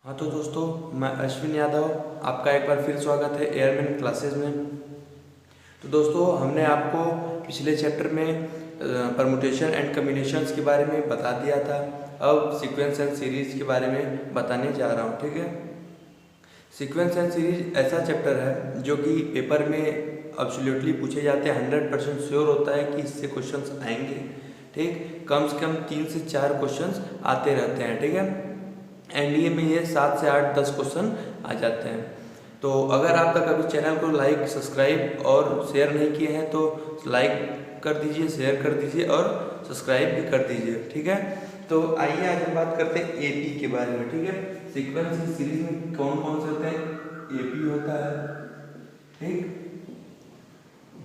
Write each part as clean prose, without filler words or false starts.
हाँ तो दोस्तों, मैं अश्विन यादव, आपका एक बार फिर स्वागत है एयरमैन क्लासेस में। तो दोस्तों, हमने आपको पिछले चैप्टर में परमुटेशन एंड कम्बिनेशंस के बारे में बता दिया था। अब सीक्वेंस एंड सीरीज के बारे में बताने जा रहा हूँ, ठीक है। सीक्वेंस एंड सीरीज ऐसा चैप्टर है जो कि पेपर में एब्सोल्युटली पूछे जाते हैं। 100% श्योर होता है कि इससे क्वेश्चंस आएंगे, ठीक। कम से कम 3 से 4 क्वेश्चंस आते रहते हैं, ठीक है। एनडीए में ये 7 से 8 10 क्वेश्चन आ जाते हैं। तो अगर आप तक अभी चैनल को लाइक, सब्सक्राइब और शेयर नहीं किए हैं तो लाइक कर दीजिए, शेयर कर दीजिए और सब्सक्राइब भी कर दीजिए, ठीक है। तो आइए आज हम बात करते हैं एपी के बारे में, ठीक है। सीक्वेंस सीरीज में कौन कौन से होते हैं? एपी होता है, ठीक,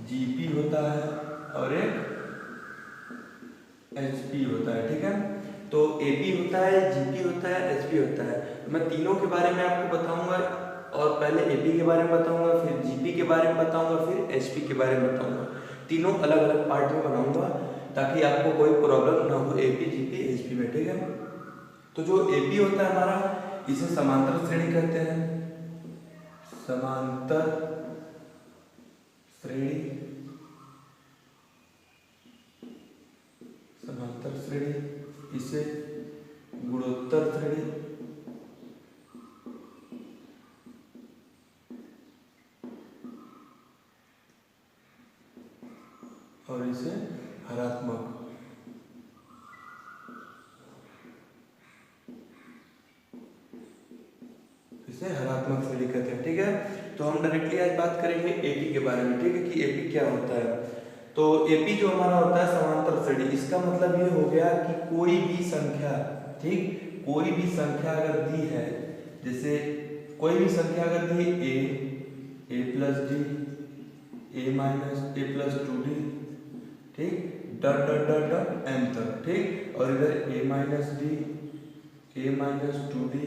जीपी होता है और एक एचपी होता है, ठीक है। तो एपी होता है, जीपी होता है, एचपी होता है। मैं तीनों के बारे में आपको बताऊंगा, और पहले एपी के बारे में बताऊंगा, फिर जीपी के बारे में बताऊंगा, फिर एचपी के बारे में बताऊंगा। तीनों अलग अलग पार्ट में बनाऊंगा ताकि आपको कोई प्रॉब्लम ना हो एपी, जीपी, एचपी में, ठीक है। तो जो एपी होता है हमारा, इसे समांतर श्रेणी कहते हैं। समांतर श्रेणी, समांतर श्रेणी, इसे गुणोत्तर श्रेणी, और इसे हरात्मक, इसे हरात्मक श्रेणी कहते हैं, ठीक है। तो हम डायरेक्टली आज बात करेंगे एपी के बारे में, ठीक है, कि एपी क्या होता है। तो एपी जो हमारा होता है समांतर श्रेणी, इसका मतलब ये हो गया कि कोई भी संख्या, ठीक, कोई भी संख्या अगर दी है, जैसे कोई भी संख्या अगर दी a plus d, a minus a plus 2d, ठीक, dot dot dot dot n तक, ठीक, और इधर a minus d, a minus 2d,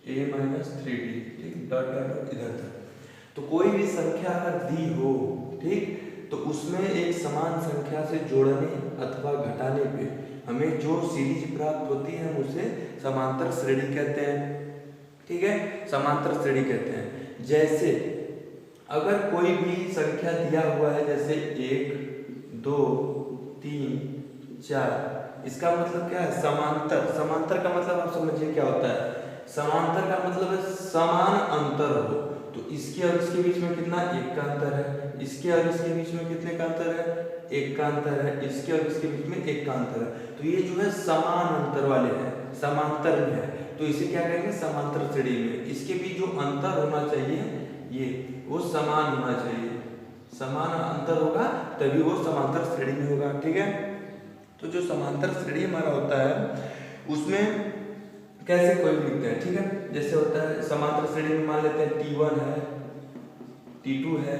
a minus 3d, ठीक, डॉट डॉट डॉट इधर तक। तो कोई भी संख्या अगर दी हो, ठीक, तो उसमें एक समान संख्या से जोड़ने अथवा घटाने पे हमें जो सीरीज प्राप्त होती है हम उसे समांतर श्रेणी कहते हैं, ठीक है, समांतर श्रेणी कहते हैं। जैसे अगर कोई भी संख्या दिया हुआ है, जैसे 1 2 3 4, इसका मतलब क्या है? समांतर। समांतर का मतलब आप समझिए क्या होता है। समांतर का मतलब है समान अंतर हो। तो इसके और इसके बीच में कितना? 1 का अंतर है। इसके और इसके बीच में कितने का अंतर है? 1 का अंतर है। इसके और इसके बीच में 1 का अंतर है। तो ये जो है समान अंतर वाले हैं, समांतर में है, तो इसे क्या कहेंगे? समांतर श्रेणी में। इसके बीच जो अंतर होना चाहिए ये वो समान होना चाहिए, समान अंतर होगा तभी वो समांतर श्रेणी में होगा, ठीक है। तो जो समांतर श्रेणी हमारा होता है उसमें कैसे कोई लिखते हैं, ठीक है। जैसे होता है समांतर श्रेणी में मान लेते हैं T1 है, T2 है,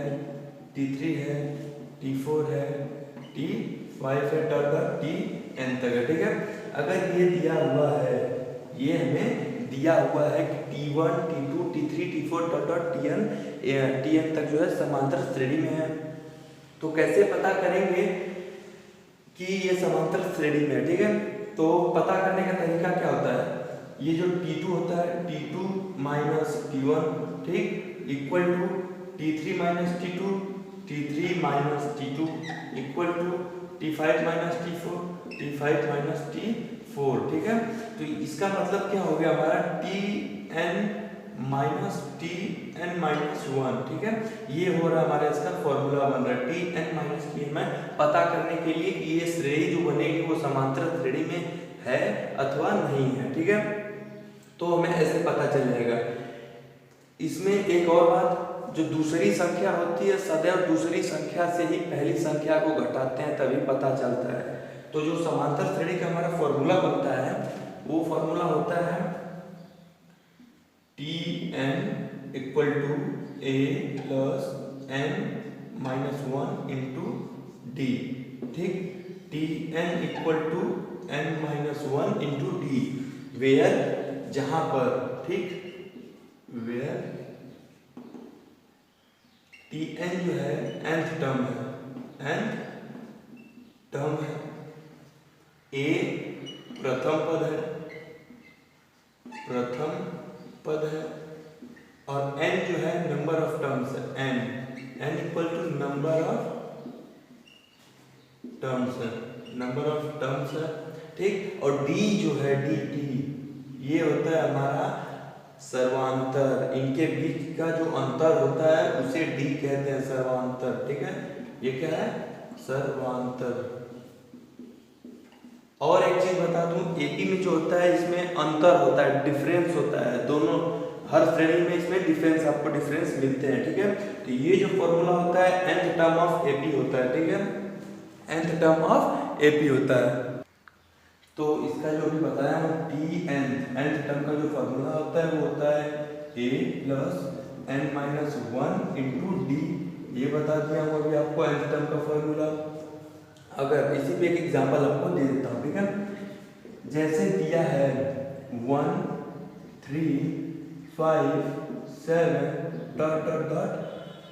T3 है, T4 है, T5 है, डॉट Tn तक है, ठीक है। अगर ये दिया हुआ है, ये हमें दिया हुआ है कि T1 T2 T3 T4 dot Tn तक जो है समांतर श्रेणी में है, तो कैसे पता करेंगे कि ये समांतर श्रेणी में है, ठीक है। तो पता करने का तरीका क्या होता है? ये जो T2 होता है, T2 माइनस T1, ठीक, equal to T3 minus T2, T3 minus T2 equal to T5 minus T4, T5 minus T4, ठीक है। तो इसका मतलब क्या हो गया हमारा? Tn माइनस Tn माइनस 1, ठीक है। ये हो रहा है हमारा, इसका फॉर्मूला बन रहा है Tn माइनस Tn, पता करने के लिए कि ये श्रेणी जो बनेगी वो समांतर श्रेणी में है अथवा नहीं है, ठीक है। तो हमें ऐसे पता चल जाएगा। इसमें एक और बात, जो दूसरी संख्या होती है सदैव दूसरी संख्या से ही पहली संख्या को घटाते हैं तभी पता चलता है। तो जो समांतर श्रेणी का हमारा फॉर्मूला बनता है वो फॉर्मूला होता है Tn equal to a plus n minus 1 into d, ठीक। Tn equal to n minus 1 into d, where, जहां पर, ठीक, वेयर Tn जो है nth टर्म है, nth टर्म है, a प्रथम पद है, प्रथम पद है, और n जो है नंबर ऑफ टर्म्स है, n equal to number of terms है, नंबर ऑफ टर्म्स है, ठीक। और d जो है d ये होता है हमारा सर्वांतर, इनके बीच का जो अंतर होता है उसे d कहते हैं, सर्वांतर, ठीक है। ये क्या है? सर्वांतर। और एक चीज बता दूं, एपी में जो होता है इसमें अंतर होता है, डिफरेंस होता है, दोनों हर श्रेणी में इसमें डिफरेंस, आपको डिफरेंस मिलते हैं, ठीक है। तो ये जो फॉर्मूला होता है nth टर्म ऑफ एपी होता है, ठीक है, nth टर्म ऑफ एपी होता है। तो इसका जो भी बताया वो nth टर्म का जो फॉर्मूला होता है वो होता है a plus n minus 1 into D. ये बता दिया हूँ अभी आपको nth टर्म का फॉर्मूला। अगर इसी पे एक एग्जांपल आपको दे देता हूँ, ठीक है। जैसे दिया है 1 3 5 7 डॉट डॉट डॉट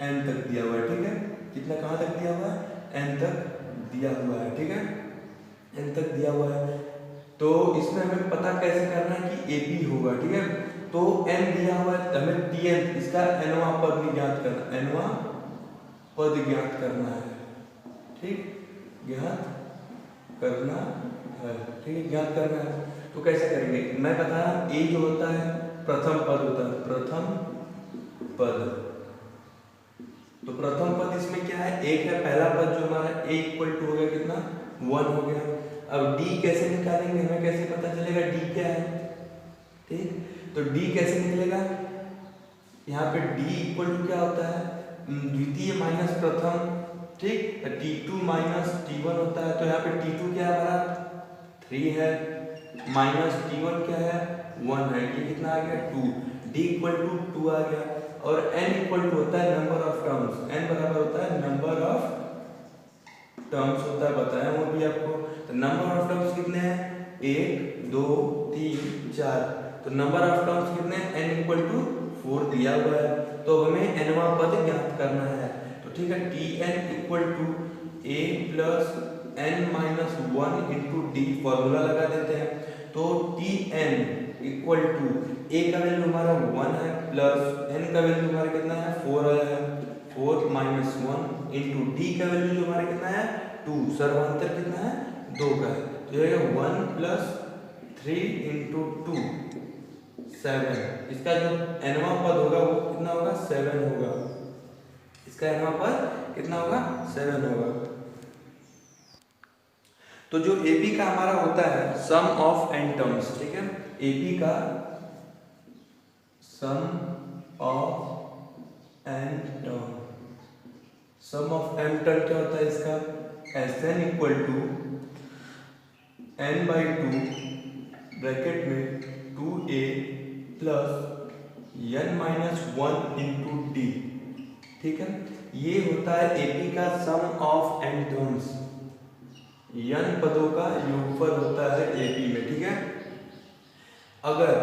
n तक दिया हुआ है, ठीक है। कितना कहाँ तक दिया हुआ है? n तक दिया हुआ है, ठीक है, n तक दिया हुआ है। तो इसमें हमें पता कैसे करना है कि AP होगा, ठीक है। तो n दिया हुआ है, हमें Tn इसका nवां पद भी ज्ञात करना, nवां पद ज्ञात करना है, ठीक, ज्ञात करना है, ठीक है, ज्ञात करना है। तो कैसे करेंगे? मैं बताया a जो होता है प्रथम पद होता है, प्रथम पद। तो प्रथम पद इसमें क्या है? एक है पहला पद जो हमारा a इक्वल टू हो गया कितना? 1 हो गया। अब d कैसे निकालेंगे? हमें कैसे पता चलेगा d क्या है? ठीक, तो d कैसे निकलेगा? यहाँ पे d इक्वल टू क्या होता है? द्वितीय माइनस प्रथम, ठीक, t2 माइनस t1 होता है। तो यहाँ पे t2 क्या है हमारा? 3 है, माइनस t1 क्या है? 1 है। ये कितना आ गया? 2। d इक्वल टू 2 आ गया। और n इक्वल टू होता है नंबर ऑफ टर्म्स, n बराबर होता है नंबर ऑफ टर्म्स होता है, बताया वो भी आपको। तो नंबर ऑफ टर्म्स कितने हैं? 1 2 3 4। तो नंबर ऑफ टर्म्स कितने हैं? n इक्वल टू 4 दिया हुआ है। तो हमें nवां पद ज्ञात करना है। तो ठीक है, Tn equal to a plus n minus 1 into d, formula लगा देते हैं। तो Tn इक्वल टू a का वैल्यू हमारा 1 है, प्लस n का वैल्यू हमारा कितना है? 4 आया है, 4 माइनस 1 इंटू डी का वैल्यू जो हमारा कितना है? 2। सर्वांतर कितना है? 2 का है। तो ये 1 प्लस 3 इंटू 2 7। इसका जो nवां पद होगा वो कितना होगा? 7 होगा। इसका nवां पद कितना होगा? 7 होगा। तो जो AP का हमारा होता है सम ऑफ n टर्म्स, ठीक है, AP का sum of n term, sum of n term क्या होता है इसका? Sn equal to n by 2 bracket में 2a plus n minus 1 into d, ठीक है। ये होता है AP का sum of n terms, n पदों का योगफल होता है AP में, ठीक है। अगर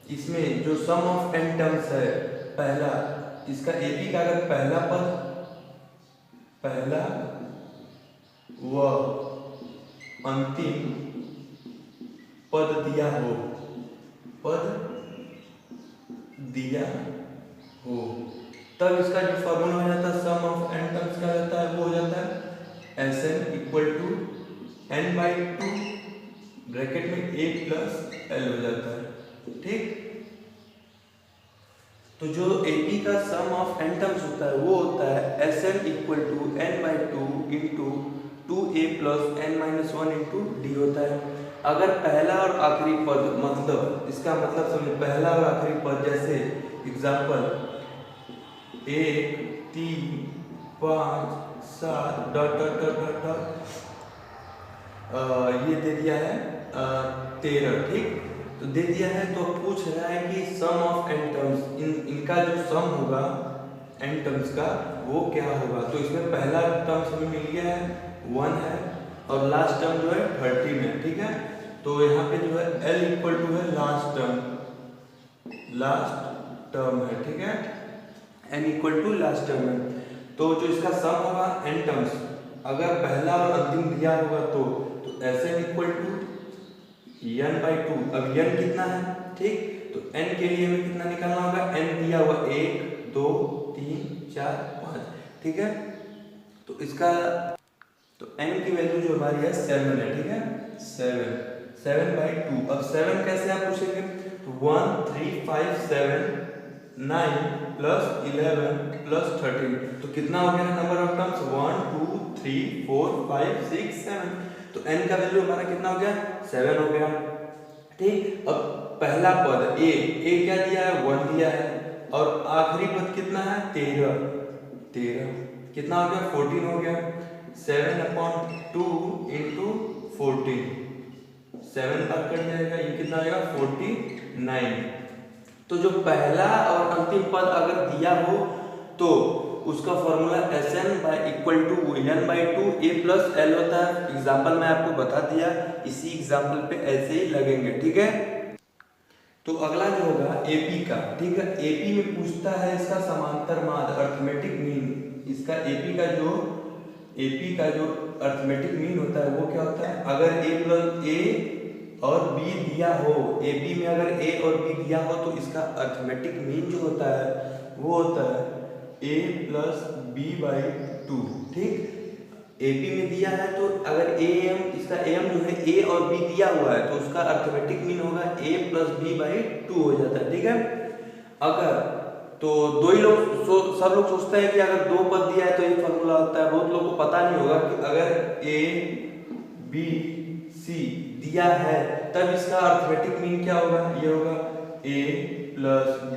इसमें जो सम ऑफ n टर्म्स है पहला, इसका AP का अगर पहला पद, पहला व अंतिम पद दिया हो, पद दिया हो, तब इसका जो फॉर्मूला हो जाता है सम ऑफ n टर्म्स का रहता है, वो हो जाता है Sn equal to n by 2 bracket में a प्लस l हो जाता है, ठीक। तो जो AP का सम ऑफ n टर्म्स होता है वो होता है Sn equal to n by 2 into 2a plus n minus 1 into d होता है। अगर पहला और आखिरी पद, मतलब इसका मतलब समझ, पहला और आखिरी पद, जैसे example 1 3 5 7 dot dot dot dot dot, ये दे दिया है 13, ठीक, तो दे दिया है। तो पूछ रहा है कि सम ऑफ n टर्म्स, इनका जो सम होगा n टर्म्स का वो क्या होगा। तो इसमें पहला टर्म्स हमें मिल गया है 1 है, और लास्ट टर्म जो है 13 है, ठीक है। तो यहाँ पे जो है L इक्वल टू है लास्ट टर्म, लास्ट टर्म है, ठीक है, n equal to last term है। तो जो इसका सम होगा n टर्म्स, अगर पहला और अंतिम दिया होगा तो Sn equal to n by 2। अब n कितना है, ठीक, तो n के लिए हमें कितना निकालना होगा, n दिया हुआ 1 2 3 4 5, ठीक है। तो इसका तो n की वैल्यू जो हमारी है 7 है, ठीक है, 7/2। अब 7 कैसे आप पूछेंगे, तो 1 3 5 7 9 प्लस 11 प्लस 13, तो कितना हो गया नंबर ऑफ टर्म्स, 1 2 3 4 5 6 7। तो n का वैल्यू हमारा कितना हो गया, 7 हो गया, ठीक। अब पहला पद a क्या दिया है, 1 दिया है, और आखिरी पद कितना है, 13, कितना हो गया, 14 हो गया। 7/2 इंटू 14, 7 बार कट जाएगा, ये कितना आएगा 49। तो जो पहला और अंतिम पद अगर दिया हो तो उसका formula Sn/(n/2) a plus l होता है। एग्जाम्पल में आपको बता दिया, इसी एग्जाम्पल पे ऐसे ही लगेंगे, ठीक है। तो अगला जो होगा एपी का, ठीक है, एपी में पूछता है इसका समांतर माध्य अर्थमेटिक मीन। इसका एपी का जो अर्थमेटिक मीन होता है वो क्या होता है, अगर a और b दिया हो, एपी में अगर a और b दिया हो तो इसका अर्थमेटिक मीन जो होता है वो होता है a प्लस b/2, ठीक। एपी में दिया है तो अगर इसका am जो है a और b दिया हुआ है तो उसका अर्थमेटिक मीन होगा a प्लस b/2 हो जाता है, ठीक है। अगर तो दो ही लोग सब लोग सोचते हैं कि अगर 2 पद दिया है तो ये फॉर्मूला होता है, बहुत लोगों को पता नहीं होगा कि अगर a b c दिया है तब इसका अर्थमेटिक मीन क्या होगा, ये होगा a plus b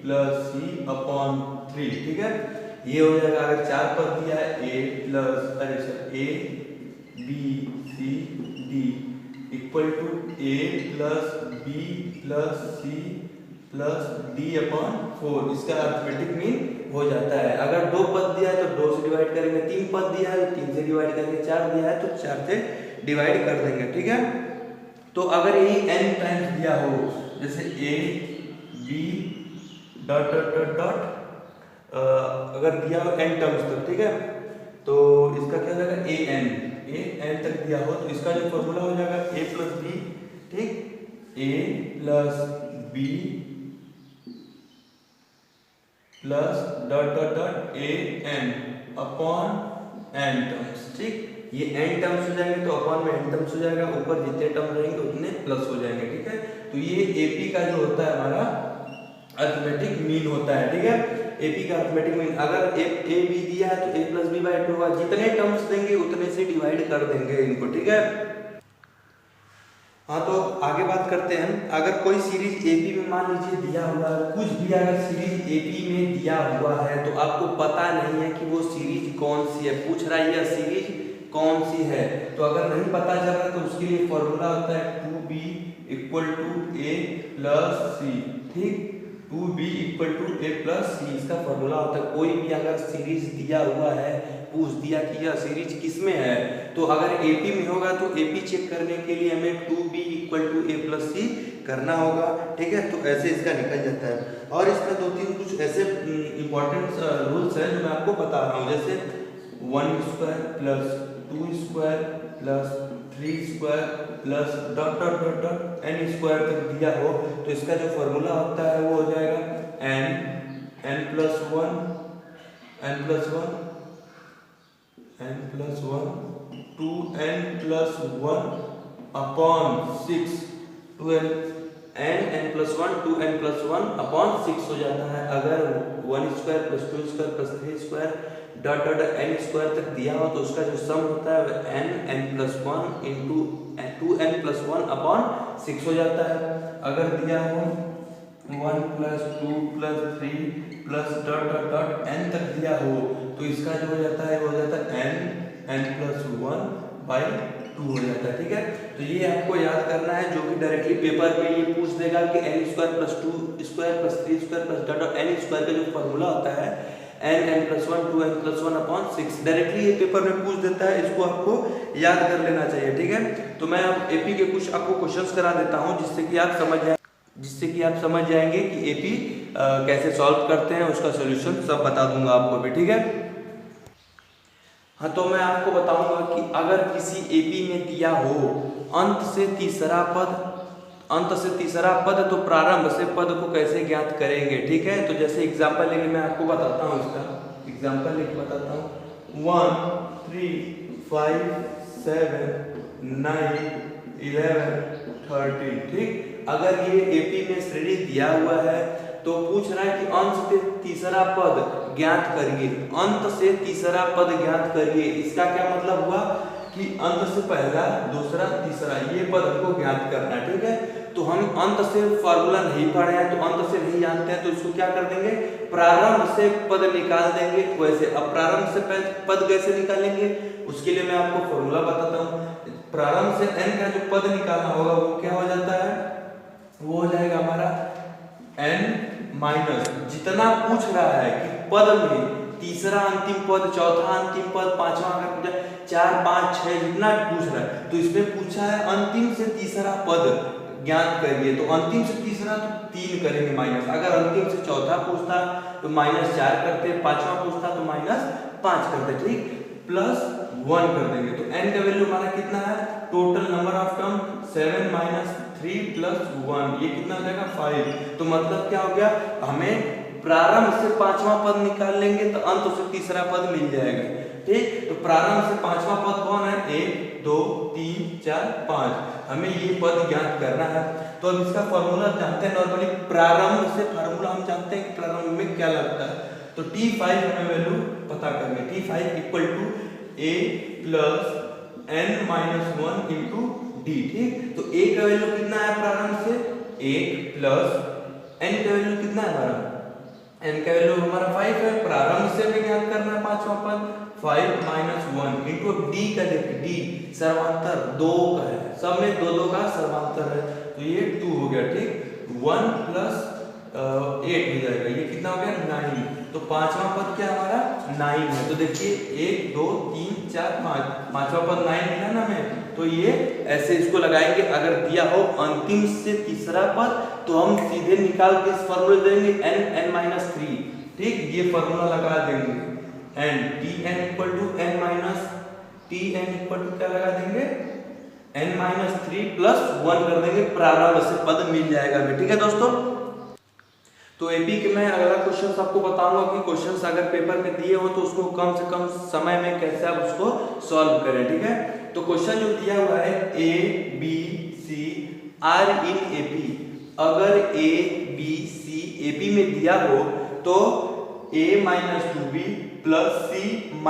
plus c upon 3, ठीक है, ये हो जाएगा। अगर 4 पद दिया है a b c d equal to a plus b plus c plus d upon 4, इसका अर्थमेटिक मीन हो जाता है। अगर 2 पद दिया है तो 2 से डिवाइड करेंगे, 3 पद दिया है तो 3 से डिवाइड करेंगे, 4 दिया है तो 4 से डिवाइड कर देंगे, ठीक है। तो अगर यही n टाइम्स दिया हो, जैसे a b dot dot dot dot अगर दिया हो n टर्म्स तक, ठीक है, तो इसका क्या हो जाएगा an तक दिया हो तो इसका जो फॉर्मूला हो जाएगा a प्लस b, ठीक, a plus b plus dot dot dot a n upon n terms, ठीक। ये n टर्म्स हो जाएंगे तो अपॉन में n टर्म्स हो जाएगा, ऊपर जितने टर्म रहेंगे उतने प्लस हो जाएंगे, ठीक है। तो ये एपी का जो होता है हमारा अर्थमेटिक मीन होता है, ठीक है। एपी का अर्थमेटिक मीन अगर ए बी दिया है तो a प्लस b/2 होगा, जितने टर्म्स देंगे उतने से डिवाइड कर देंगे इनको, ठीक है। हाँ, तो आगे बात करते हैं। अगर कोई सीरीज एपी में मान लीजिए दिया हुआ है, कुछ भी अगर सीरीज एपी में दिया हुआ है तो आपको पता नहीं है कि वो सीरीज कौन सी है, पूछ रहा है यह सीरीज कौन सी है, तो अगर नहीं पता चल रहा तो उसके लिए फॉर्मूला होता है 2b equal to a plus c, ठीक, 2b equal to a plus c इसका फॉर्मूला होता है। कोई भी अगर सीरीज दिया हुआ है, पूछ दिया कि यह सीरीज किसमें है, तो अगर एपी में होगा तो एपी चेक करने के लिए हमें 2b equal to a plus c करना होगा, ठीक है। तो ऐसे इसका निकल जाता है। और इसमें 2-3 कुछ ऐसे इंपॉर्टेंट रूल्स हैं जो मैं आपको बता रहा हूँ, जैसे 1² plus 2² plus 3² plus dot dot dot dot n² तक दिया हो तो इसका जो फॉर्मूला होता है वो हो जाएगा n plus 1 2n plus 1 upon 6 n plus 1 2n plus 1 upon 6 हो जाता है। अगर 1² plus 2² plus 3² dot dot n² तक दिया हो तो उसका जो सम होता है n plus 1 into 2n plus 1 upon 6 हो जाता है। अगर दिया हो 1 plus 2 plus 3 plus dot dot dot n तक दिया हो तो इसका जो हो जाता है वो हो जाता है n प्लस 1/2 हो जाता है, ठीक है। तो ये आपको याद करना है, जो कि डायरेक्टली पेपर में ये पूछ देगा कि n² plus 2² plus 3² plus dot dot n² का जो फॉर्मूला होता है n plus 1 2n plus 1 upon 6, directly ये पेपर में पूछ देता है, इसको आपको याद कर लेना चाहिए, ठीक है। तो मैं अब एपी के कुछ आपको क्वेश्चंस करा देता हूँ जिससे कि आप समझ जाएंगे कि एपी कैसे सॉल्व करते हैं, उसका सोल्यूशन सब बता दूंगा आपको भी, ठीक है। हाँ, तो मैं आपको बताऊंगा कि अगर किसी एपी में दिया हो अंत से तीसरा पद अंत से तीसरा पद, तो प्रारंभ से पद को कैसे ज्ञात करेंगे, ठीक है। तो जैसे एग्जांपल लेके मैं आपको बताता हूँ, इसका एग्जांपल लेके बताता हूँ। 1 3 5 7 9 11 13, ठीक। अगर ये एपी में श्रेणी दिया हुआ है तो पूछ रहा है कि अंत से तीसरा पद ज्ञात करिए, अंत से तीसरा पद ज्ञात करिए। इसका क्या मतलब हुआ कि अंत से पहला, दूसरा, तीसरा ये पद हमको ज्ञात करना है, ठीक है। तो हम अंत से फॉर्मूला नहीं पढ़े हैं, तो अंत से नहीं जानते हैं, तो इसको क्या कर देंगे, प्रारंभ से पद निकाल देंगे। वैसे अब प्रारंभ से पद कैसे निकालेंगे, उसके लिए मैं आपको फॉर्मूला बताता हूँ। प्रारंभ से n का जो पद निकालना होगा वो क्या हो जाता है, वो हो जाएगा हमारा n माइनस, जितना पूछ रहा है कि पद में तीसरा अंतिम पद, चौथा अंतिम पद, पांचवा अगर पूछा 4 5 6 जितना पूछ रहा है, तो इसमें पूछा है अंतिम से तीसरा पद ज्ञात करिए। तो अंतिम से तीसरा तो 3 करेंगे माइनस, अगर अंतिम से चौथा पूछता तो -4 करते, पांचवा पूछता तो -5 करते, ठीक, प्लस 1 कर देंगे। तो n का वैल्यू हमारा कितना है, टोटल नंबर ऑफ टर्म 7 - 3 + 1, ये कितना हो जाएगा 5। तो मतलब क्या हो गया, हमें प्रारंभ से पांचवा पद निकाल लेंगे तो अंत से तीसरा पद मिल जाएगा, ठीक। तो प्रारंभ से पांचवा पद कौन है, 1 2 3 4 5, हमें ये पद ज्ञात करना है। तो अब इसका फॉर्मूला जानते हैं, नॉर्मली प्रारंभ से फॉर्मूला हम जानते हैं कि प्रारंभ में क्या लगता है। तो T5 हमें वैल्यू पता करनी है, T5 = a + n - 1 × d, ठीक। तो a का वैल्यू कितना है प्रारंभ से, 1 प्लस n का वैल्यू कितना है हमारा, n का वैल्यू हमारा 5 है, प्रारंभ से हमें ज्ञात करना है पांचवा पद, 5 - 1 × d का, देखिए d सर्वांतर 2 का है, सब में 2 2 का सर्वांतर है, तो ये 2 हो गया, ठीक। 1 + 8 हो जाएगा, ये कितना हो गया 9। तो पांचवा पद क्या हमारा 9 है। तो देखिए 1 2 3 4 5, पांचवा पद 9 मिला ना हमें, तो ये ऐसे इसको लगाएंगे। अगर दिया हो अंतिम से तीसरा पद तो हम सीधे निकाल के इस फॉर्मूले देंगे n - 3, ठीक, ये फॉर्मूला लगा देंगे n Tn क्या लगा देंगे, n - 3 + 1 कर देंगे, प्रारंभ से पद मिल जाएगा हमें, ठीक है दोस्तों। तो एपी के मैं अगला क्वेश्चन आपको बताऊंगा कि क्वेश्चंस अगर पेपर में दिए हो तो उसको कम से कम समय में कैसे आप उसको सॉल्व करें, ठीक है। तो क्वेश्चन जो दिया हुआ है A B C are in AP, अगर A B C एपी में दिया हो तो A - 2B + C -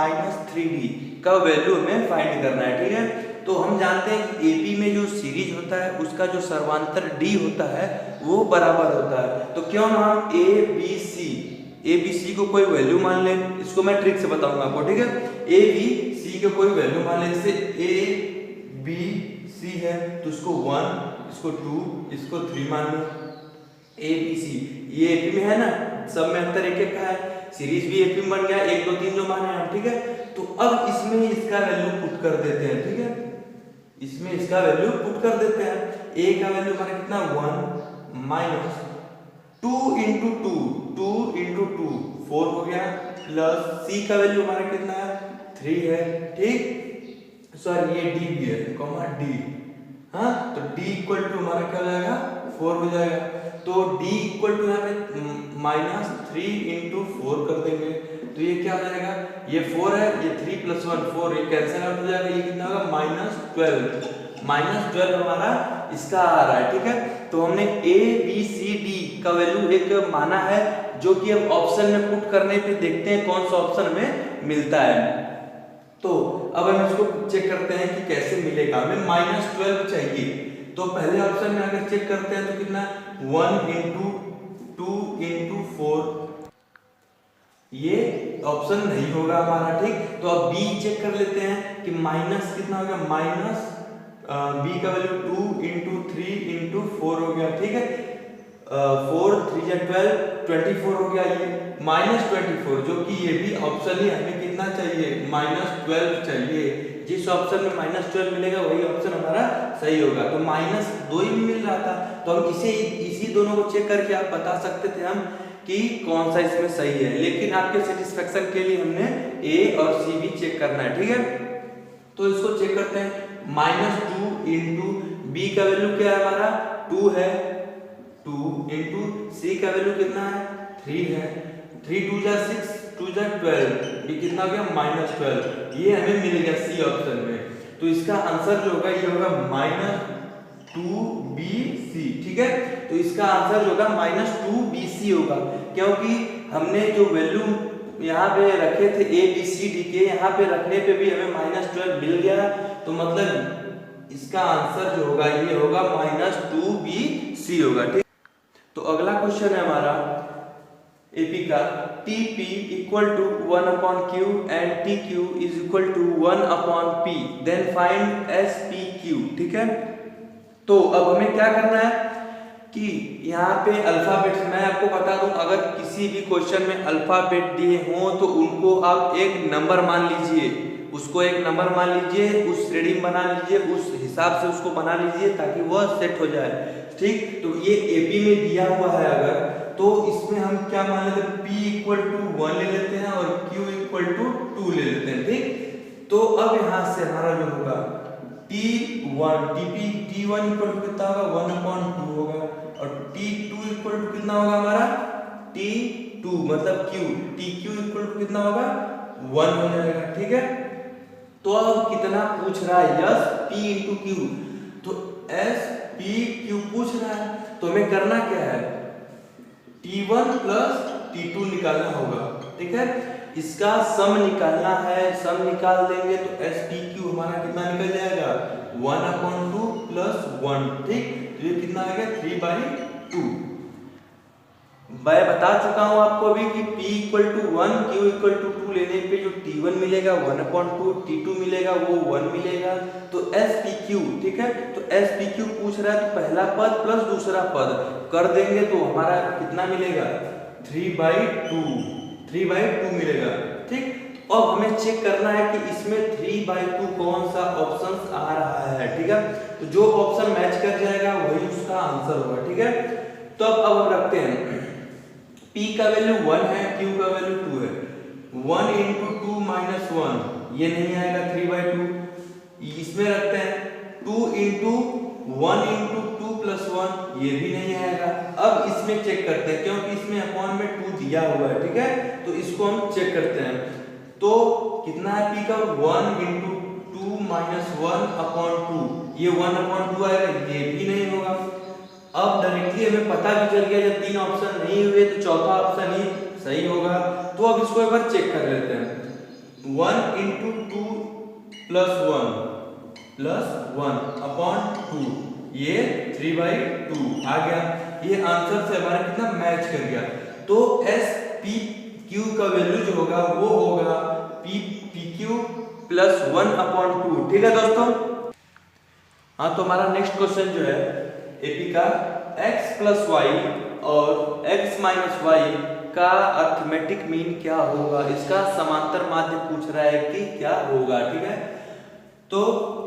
3D का वैल्यू हमें फाइंड करना है, ठीक है। तो हम जानते हैं कि एपी में जो सीरीज होता है उसका जो सर्वांतर डी होता है वो बराबर होता है। तो क्यों ना हम ए बी सी को कोई वैल्यू मान लें, इसको मैं ट्रिक से बताऊंगा आपको, ठीक है। ए बी सी को कोई वैल्यू मान लें, जैसे ए बी सी है तो इसको 1, इसको 2, इसको 3 मान लो। ए बी सी ये एपी में है ना, सब में अंतर एक एक का है, सीरीज भी एपी में बन गया, 1 2 3 जो माने हम, ठीक है। तो अब इसमें इसका वैल्यू पुट कर देते हैं, ठीक है, इसमें इसका वैल्यू पुट कर देते हैं। ए का वैल्यू हमारा कितना 1 - 2 × 2 × 2 4 हो गया, प्लस सी का वैल्यू हमारा कितना है 3 है, ठीक। सॉरी ये डी भी है, कॉमा डी, हाँ, तो डी = हमारा क्या हो जाएगा 4 हो जाएगा। तो डी = यहाँ पे -3 × 4 कर देंगे, तो ये क्या हो जाएगा, ये 4 है, ये 3 + 1 4, ये कैंसिल आउट हो जाएगा, ये कितना होगा -12 हमारा इसका आ रहा है, ठीक है। तो हमने ए बी सी डी का वैल्यू एक माना है, जो कि अब ऑप्शन में पुट करने पे देखते हैं कौन सा ऑप्शन में मिलता है। तो अब हम इसको चेक करते हैं कि कैसे मिलेगा, हमें -12 चाहिए। तो पहले ऑप्शन में अगर चेक करते हैं तो कितना 1 × 2 × 4, ये ऑप्शन नहीं होगा हमारा, ठीक। तो अब बी चेक कर लेते हैं कि माइनस कितना हो गया, बी का वैल्यू 2 × 3 × 4 हो गया, ठीक है। 4 3 या 12 24 हो गया, ये -24, जो कि ये भी ऑप्शन ही हमें कितना चाहिए -12 चाहिए। जिस ऑप्शन में -12 मिलेगा वही ऑप्शन हमारा सही होगा। तो -2 ही मिल रहा था, तो हम इसी दोनों को चेक करके आप बता सकते थे हम कि कौन सा इसमें सही है, लेकिन आपके सेटिस्फेक्शन के लिए हमने ए और सी भी चेक करना है, ठीक है। तो इसको चेक करते हैं, -2 × b का वैल्यू क्या है हमारा 2 है, 2 इंटू c का वैल्यू कितना है 3 है, 3 2 जा 6 2 जा 12, ये कितना हो गया -12, ये हमें मिल गया सी ऑप्शन में। तो इसका आंसर जो होगा ये होगा -2bc, ठीक है। तो इसका आंसर जो होगा -2bc होगा, क्योंकि हमने जो वैल्यू यहाँ पे रखे थे a b c d के, यहाँ पे रखने पे भी हमें -12 मिल गया, तो मतलब इसका आंसर जो होगा ये होगा -2bc होगा, ठीक। तो अगला क्वेश्चन है हमारा एपी का, TP equal to 1/q and TQ is equal to 1/p, then find SPQ, ठीक है। तो अब हमें क्या करना है कि यहाँ पे अल्फाबेट्स, मैं आपको बता दूं अगर किसी भी क्वेश्चन में अल्फाबेट दिए हों तो उनको आप एक नंबर मान लीजिए, उसको एक नंबर मान लीजिए, उस श्रेणी में बना लीजिए, उस हिसाब से उसको बना लीजिए ताकि वह सेट हो जाए, ठीक। तो ये एपी में दिया हुआ है अगर, तो इसमें हम क्या मान लेते हैं, p इक्वल टू 1 ले लेते हैं और q इक्वल टू 2 ले लेते हैं, ठीक। तो अब यहाँ से हमारा जो होगा t1 इक्वल टू कितना होगा 1/2 होगा, और t2 इक्वल टू कितना होगा हमारा t2 मतलब q, tq इक्वल टू कितना होगा 1 हो जाएगा, ठीक है। तो अब कितना पूछ रहा है, यस p इंटू q, तो s p q पूछ रहा है, तो हमें करना क्या है t1 प्लस t2 निकालना होगा, ठीक है। इसका सम निकालना है, सम निकाल देंगे तो SPQ हमारा कितना निकल जाएगा 1/2 प्लस 1, ठीक। तो ये कितना आ गया 3/2। मैं बता चुका हूं आपको अभी कि p equal to 1 q equal to 2 लेने पे जो t1 मिलेगा 1/2, t2 मिलेगा वो 1 मिलेगा, तो SPQ, ठीक है। तो SPQ पूछ रहा है तो पहला पद प्लस दूसरा पद कर देंगे तो हमारा कितना मिलेगा 3/2 मिलेगा, ठीक। तो अब हमें चेक करना है कि इसमें 3/2 कौन सा ऑप्शन आ रहा है, ठीक है। तो जो ऑप्शन मैच कर जाएगा वही उसका आंसर होगा, ठीक है। तो अब हम रखते हैं p का वैल्यू 1 है, q का वैल्यू 2 है, 1 इंटू 2 माइनस 1 ये नहीं आएगा 3/2, इसमें रखते हैं 2 इंटू 1 इंटू 2 प्लस 1 ये भी नहीं आएगा। अब इसमें चेक करते हैं क्योंकि इसमें अपॉन में 2 दिया हुआ है, ठीक है। तो इसको हम चेक करते हैं, तो कितना है p का 1 इंटू 2 माइनस 1/2, ये 1/2 आएगा, ये भी नहीं होगा। अब डायरेक्टली हमें पता भी चल गया जब 3 ऑप्शन नहीं हुए तो चौथा ऑप्शन ही सही होगा। तो अब इसको एक बार चेक कर लेते हैं, 1 इंटू 2 प्लस 1/2 ये 3/2 आ गया, ये आंसर से हमारा कितना मैच कर गया। तो SPQ का वैल्यू जो होगा वो होगा PQ प्लस 1/2, ठीक है दोस्तों। हाँ, तो हमारा नेक्स्ट क्वेश्चन जो है एपी का x प्लस वाई और x माइनस वाई का अर्थमेटिक मीन क्या होगा, इसका समांतर माध्य पूछ रहा है कि क्या होगा, ठीक है। तो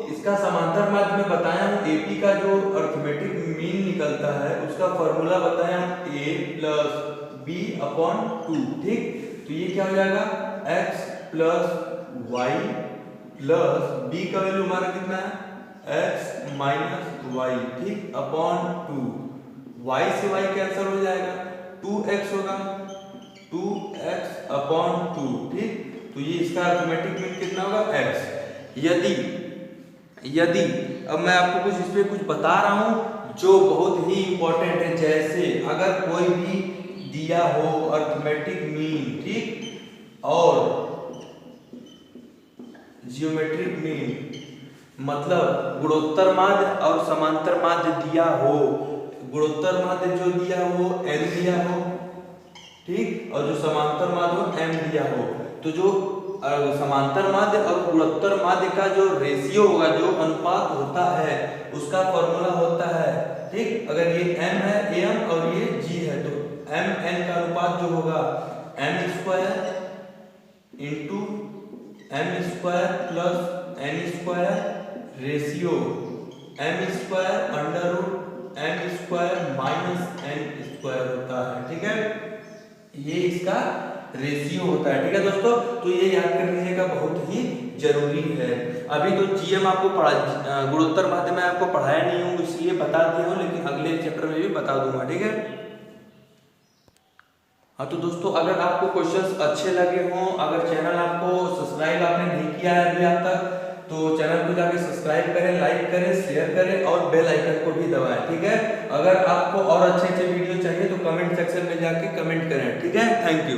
इसका समांतर माध्य में बताया हूं एपी का जो अर्थमेटिक मीन निकलता है उसका फॉर्मूला बताया हूं a प्लस b/2, ठीक। तो ये क्या हो जाएगा x plus y plus b का वैल्यू हमारा कितना है x माइनस वाई, ठीक, अपॉन 2, y से y कैंसिल हो जाएगा, 2x होगा, 2x/2, ठीक। तो ये इसका अर्थमेटिक मीन कितना होगा x। यदि अब मैं आपको कुछ इस पे कुछ बता रहा हूं जो बहुत ही इंपॉर्टेंट है, जैसे अगर कोई भी दिया हो अर्थमेटिक मीन, ठीक, और जियोमेट्रिक मीन मतलब गुणोत्तर माध्य और समांतर माध्य दिया हो, गुणोत्तर माध्य जो दिया हो n दिया हो, ठीक, और जो समांतर माध्य हो m दिया हो, तो जो समांतर माध्य और गुणोत्तर माध्य का जो रेशियो होगा, जो अनुपात होता है उसका फॉर्मूला होता है, ठीक। अगर ये m है am और ये g है तो m n का अनुपात जो होगा m² into m² plus n² ratio m² under root m² minus n² होता है, ठीक है। ये इसका रेशियो होता है, ठीक है दोस्तों। तो ये याद कर लीजिएगा, बहुत ही जरूरी है। अभी तो जीएम आपको गुणोत्तर माध्यम में आपको पढ़ाया नहीं हूँ, इसलिए बता दिया हूँ, लेकिन अगले चैप्टर में भी बता दूंगा, ठीक है। हाँ तो दोस्तों, अगर आपको क्वेश्चंस अच्छे लगे हों, अगर चैनल आपको सब्सक्राइब आपने नहीं किया है अभी आप तक, तो चैनल को जाके सब्सक्राइब करें, लाइक करें, शेयर करें और बेल आइकन को भी दबाएं, ठीक है। अगर आपको और अच्छे अच्छे वीडियो चाहिए तो कमेंट सेक्शन में जाके कमेंट करें, ठीक है। Thank you.